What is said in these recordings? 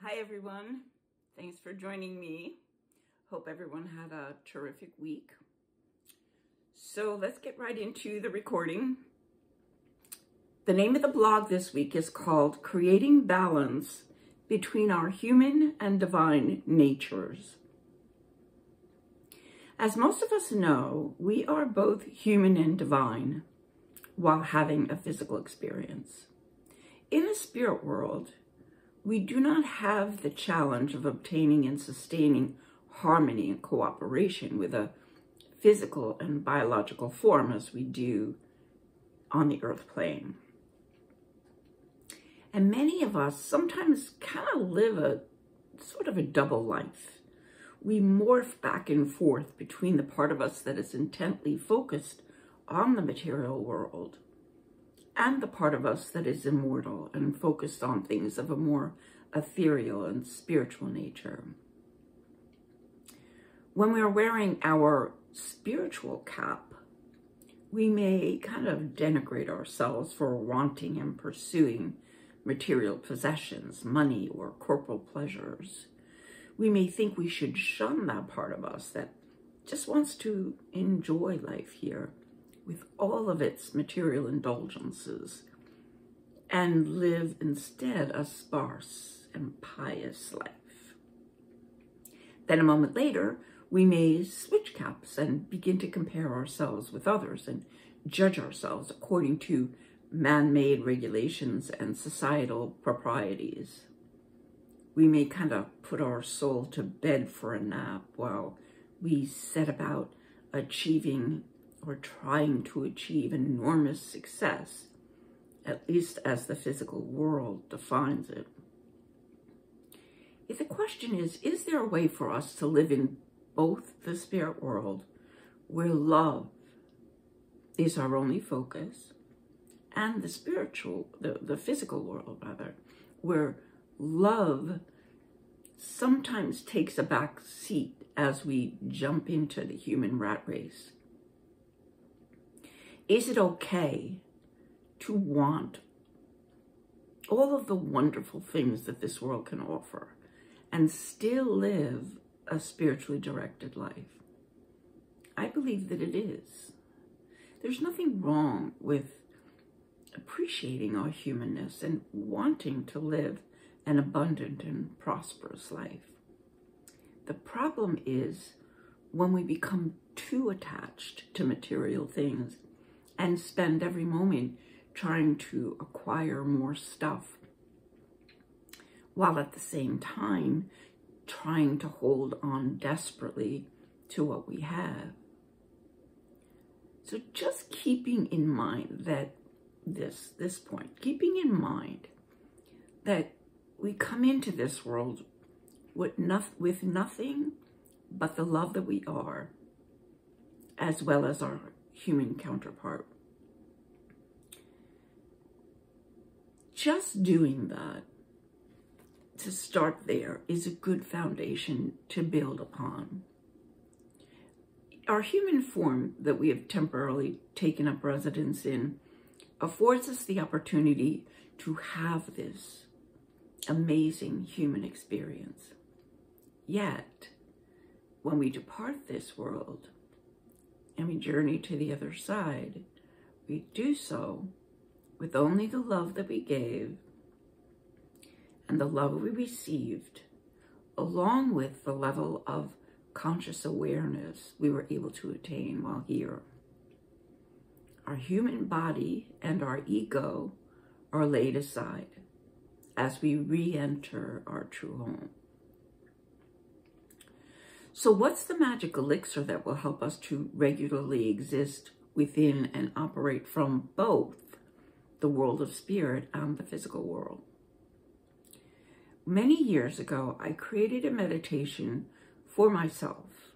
Hi everyone, thanks for joining me. Hope everyone had a terrific week. So let's get right into the recording. The name of the blog this week is called Creating Balance Between Our Human and Divine Natures. As most of us know, we are both human and divine while having a physical experience. In the spirit world, we do not have the challenge of obtaining and sustaining harmony and cooperation with a physical and biological form as we do on the earth plane. And many of us sometimes kind of live a sort of a double life. We morph back and forth between the part of us that is intently focused on the material world and the part of us that is immortal and focused on things of a more ethereal and spiritual nature. When we are wearing our spiritual cap, we may kind of denigrate ourselves for wanting and pursuing material possessions, money, or corporal pleasures. We may think we should shun that part of us that just wants to enjoy life here with all of its material indulgences, and live instead a sparse and pious life. Then a moment later, we may switch caps and begin to compare ourselves with others and judge ourselves according to man-made regulations and societal proprieties. We may kind of put our soul to bed for a nap while we set about achieving or trying to achieve enormous success, at least as the physical world defines it. If the question is there a way for us to live in both the spirit world, where love is our only focus, and the spiritual, the physical world rather, where love sometimes takes a back seat as we jump into the human rat race? Is it okay to want all of the wonderful things that this world can offer and still live a spiritually directed life? I believe that it is. There's nothing wrong with appreciating our humanness and wanting to live an abundant and prosperous life. The problem is when we become too attached to material things and spend every moment trying to acquire more stuff, while at the same time trying to hold on desperately to what we have. So just keeping in mind that this point, keeping in mind that we come into this world with nothing but the love that we are, as well as our human counterpart. Just doing that, to start there, is a good foundation to build upon. Our human form that we have temporarily taken up residence in affords us the opportunity to have this amazing human experience. Yet, when we depart this world and we journey to the other side, we do so with only the love that we gave and the love we received, along with the level of conscious awareness we were able to attain while here. Our human body and our ego are laid aside as we re-enter our true home. So what's the magic elixir that will help us to regularly exist within and operate from both the world of spirit and the physical world? Many years ago, I created a meditation for myself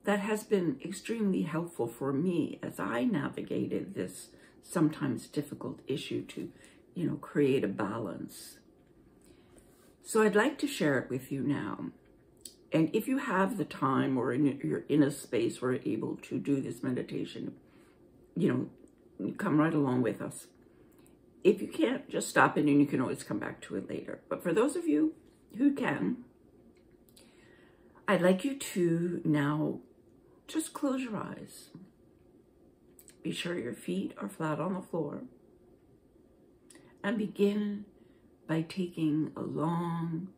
that has been extremely helpful for me as I navigated this sometimes difficult issue to, create a balance. So I'd like to share it with you now. And if you have the time or you're in a space where you're able to do this meditation, come right along with us. If you can't, just stop it and you can always come back to it later. But for those of you who can, I'd like you to now just close your eyes. Be sure your feet are flat on the floor. And begin by taking a long,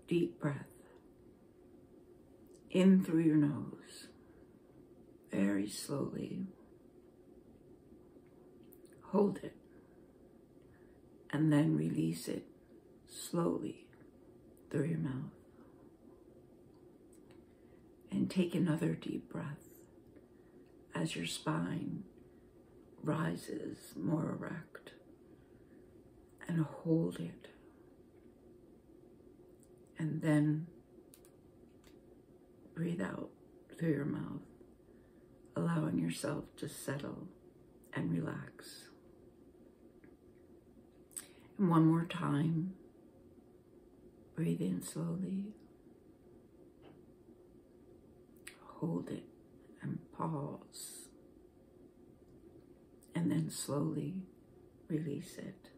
deep breath in through your nose, very slowly. Hold it, and then release it slowly through your mouth. And take another deep breath as your spine rises more erect, and hold it. And then breathe out through your mouth, allowing yourself to settle and relax. And one more time, breathe in slowly, hold it and pause, and then slowly release it.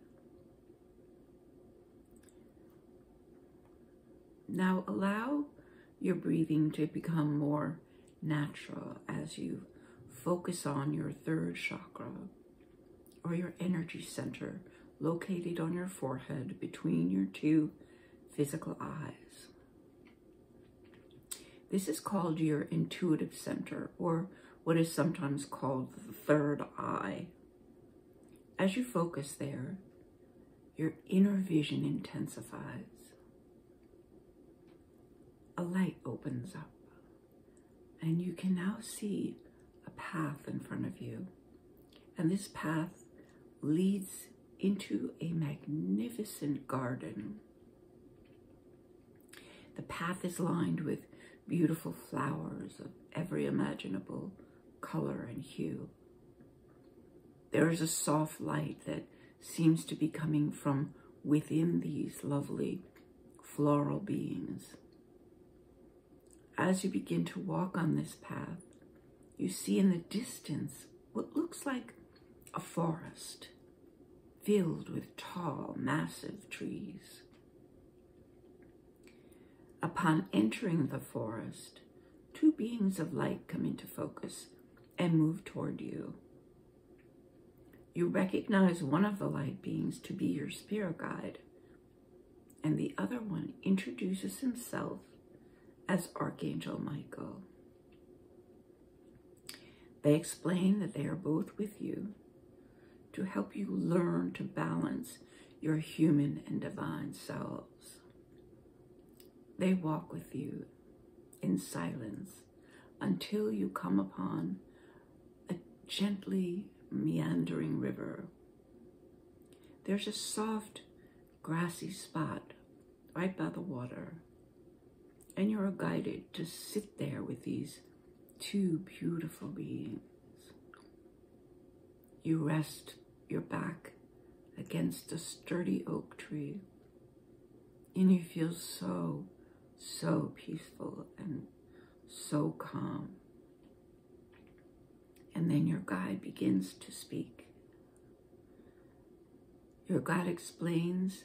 Now allow your breathing to become more natural as you focus on your third chakra, or your energy center, located on your forehead between your two physical eyes. This is called your intuitive center, or what is sometimes called the third eye. As you focus there, your inner vision intensifies. A light opens up, and you can now see a path in front of you. And this path leads into a magnificent garden. The path is lined with beautiful flowers of every imaginable color and hue. There is a soft light that seems to be coming from within these lovely floral beings. As you begin to walk on this path, you see in the distance what looks like a forest filled with tall, massive trees. Upon entering the forest, two beings of light come into focus and move toward you. You recognize one of the light beings to be your spirit guide, and the other one introduces himself as Archangel Michael. They explain that they are both with you to help you learn to balance your human and divine selves. They walk with you in silence until you come upon a gently meandering river. There's a soft, grassy spot right by the water, and you're guided to sit there with these two beautiful beings. You rest your back against a sturdy oak tree, and you feel so peaceful and so calm. And then your guide begins to speak. Your guide explains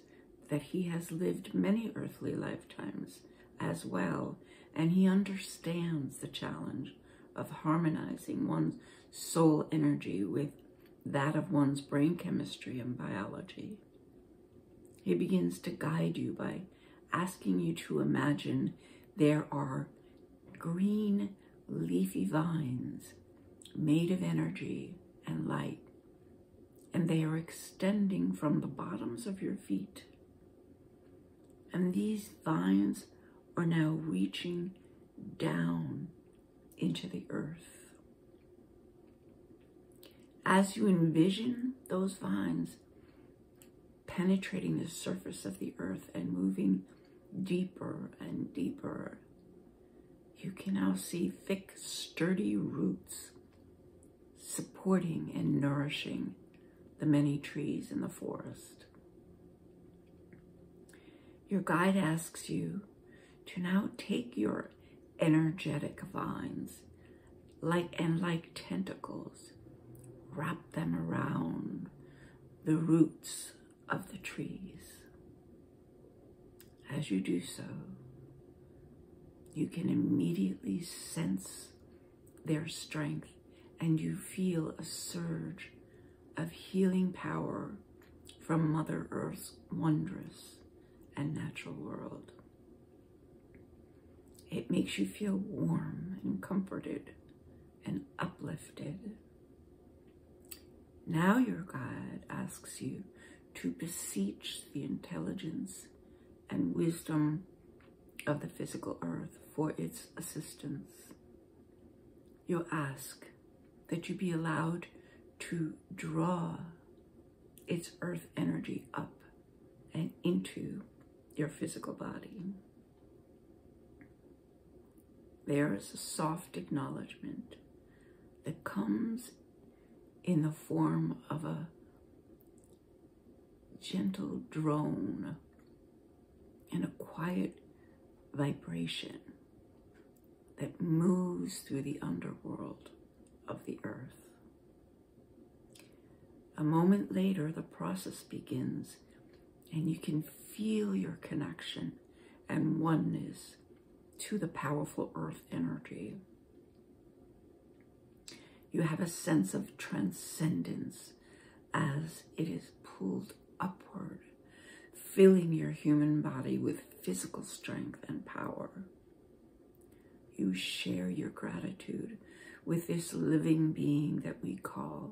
that he has lived many earthly lifetimes as well, and he understands the challenge of harmonizing one's soul energy with that of one's brain chemistry and biology. He begins to guide you by asking you to imagine there are green leafy vines made of energy and light, and they are extending from the bottoms of your feet. And these vines are now reaching down into the earth. As you envision those vines penetrating the surface of the earth and moving deeper and deeper, you can now see thick, sturdy roots supporting and nourishing the many trees in the forest. Your guide asks you to now take your energetic vines, like tentacles, wrap them around the roots of the trees. As you do so, you can immediately sense their strength, and you feel a surge of healing power from Mother Earth's wondrous and natural world. It makes you feel warm and comforted and uplifted. Now your guide asks you to beseech the intelligence and wisdom of the physical earth for its assistance. You ask that you be allowed to draw its earth energy up and into your physical body. There is a soft acknowledgement that comes in the form of a gentle drone and a quiet vibration that moves through the underworld of the earth. A moment later, the process begins, and you can feel your connection and oneness to the powerful earth energy. You have a sense of transcendence as it is pulled upward, filling your human body with physical strength and power. You share your gratitude with this living being that we call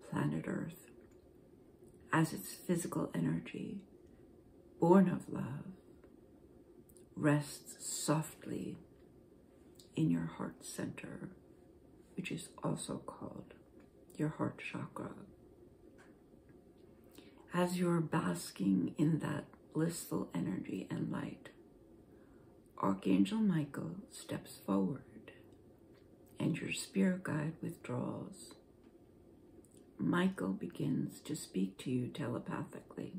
planet Earth, as its physical energy, born of love, rests softly in your heart center, which is also called your heart chakra. As you're basking in that blissful energy and light, Archangel Michael steps forward and your spirit guide withdraws. Michael begins to speak to you telepathically.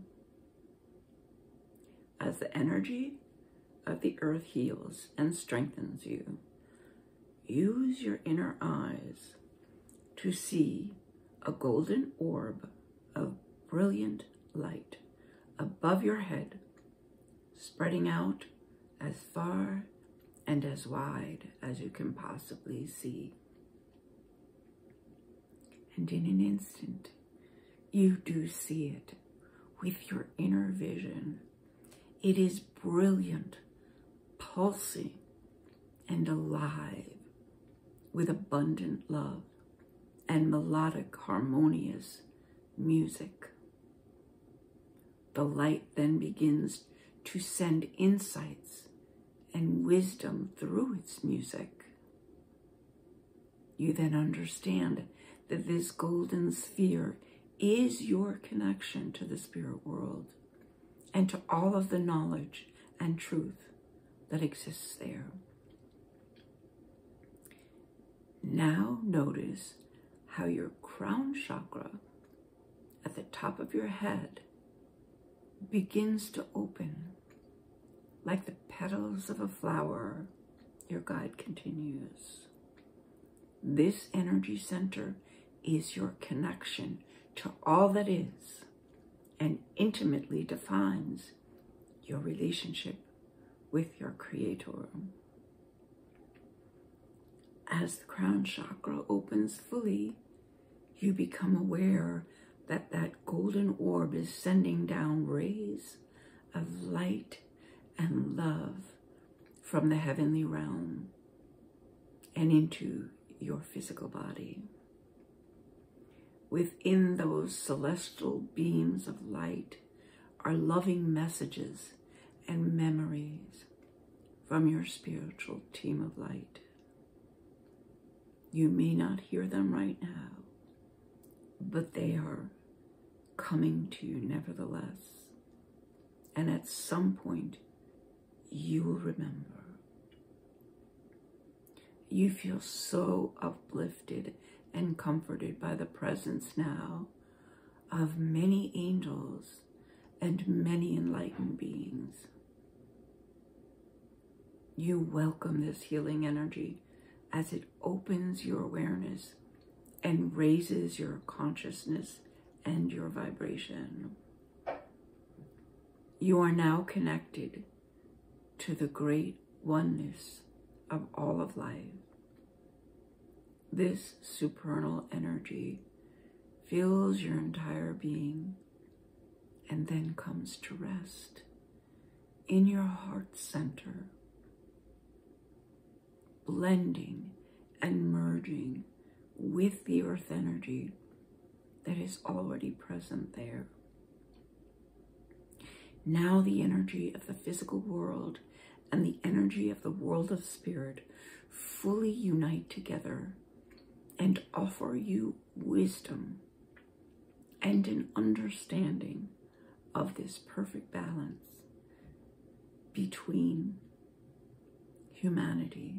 As the energy of the earth heals and strengthens you, use your inner eyes to see a golden orb of brilliant light above your head, spreading out as far and as wide as you can possibly see. And in an instant, you do see it with your inner vision. It is brilliant, pulsing, and alive with abundant love and melodic, harmonious music. The light then begins to send insights and wisdom through its music. You then understand that this golden sphere is your connection to the spirit world and to all of the knowledge and truth that exists there. Now notice how your crown chakra at the top of your head begins to open like the petals of a flower. Your guide continues. This energy center is your connection to all that is and intimately defines your relationship with your Creator. As the crown chakra opens fully, you become aware that that golden orb is sending down rays of light and love from the heavenly realm and into your physical body. Within those celestial beams of light are loving messages and memories from your spiritual team of light. You may not hear them right now, but they are coming to you nevertheless. And at some point, you will remember. You feel so uplifted and comforted by the presence now of many angels and many enlightened beings. You welcome this healing energy as it opens your awareness and raises your consciousness and your vibration. You are now connected to the great oneness of all of life. This supernal energy fills your entire being and then comes to rest in your heart center, blending and merging with the earth energy that is already present there. Now the energy of the physical world and the energy of the world of spirit fully unite together and offer you wisdom and an understanding of this perfect balance between humanity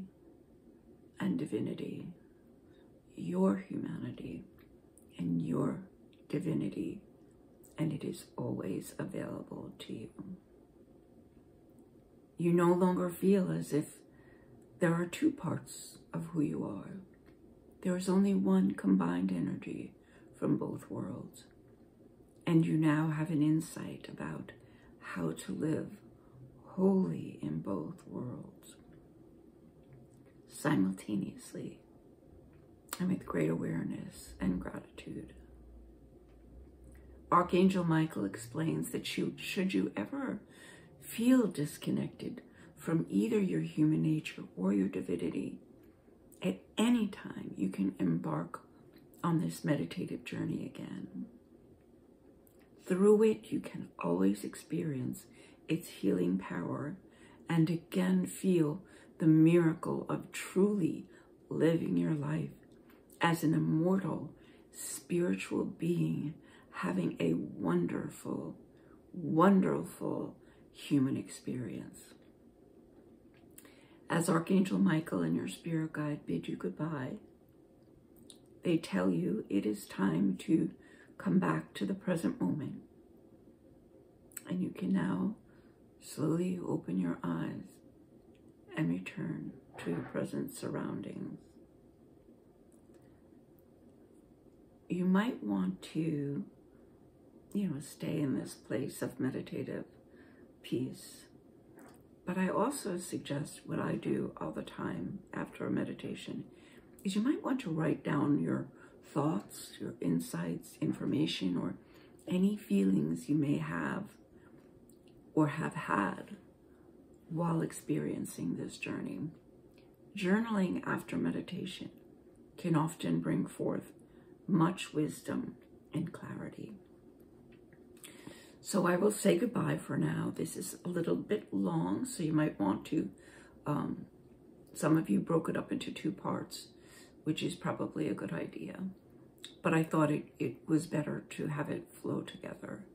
and divinity, your humanity and your divinity, and it is always available to you. You no longer feel as if there are two parts of who you are. There is only one combined energy from both worlds, and you now have an insight about how to live wholly in both worlds simultaneously and with great awareness and gratitude. Archangel Michael explains that should you ever feel disconnected from either your human nature or your divinity, at any time you can embark on this meditative journey again. Through it, you can always experience its healing power and again feel the miracle of truly living your life as an immortal spiritual being, having a wonderful, wonderful human experience. As Archangel Michael and your spirit guide bid you goodbye, they tell you it is time to come back to the present moment. And you can now slowly open your eyes and return to your present surroundings. You might want to, stay in this place of meditative peace. But I also suggest what I do all the time after a meditation is you might want to write down your thoughts, your insights, information, or any feelings you may have or have had while experiencing this journey. Journaling after meditation can often bring forth much wisdom and clarity. So I will say goodbye for now. This is a little bit long, so you might want to, some of you broke it up into two parts, which is probably a good idea. But I thought it was better to have it flow together.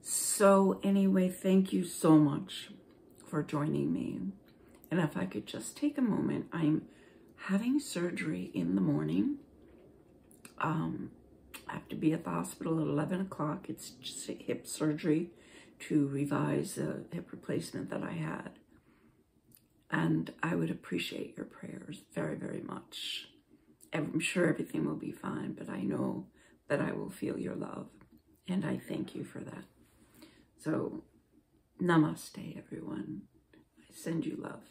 So anyway, thank you so much for joining me. And if I could just take a moment, I'm having surgery in the morning. I have to be at the hospital at 11 o'clock. It's just a hip surgery to revise a hip replacement that I had. And I would appreciate your prayers very, very much. I'm sure everything will be fine, but I know that I will feel your love. And I thank you for that. So, namaste, everyone. I send you love.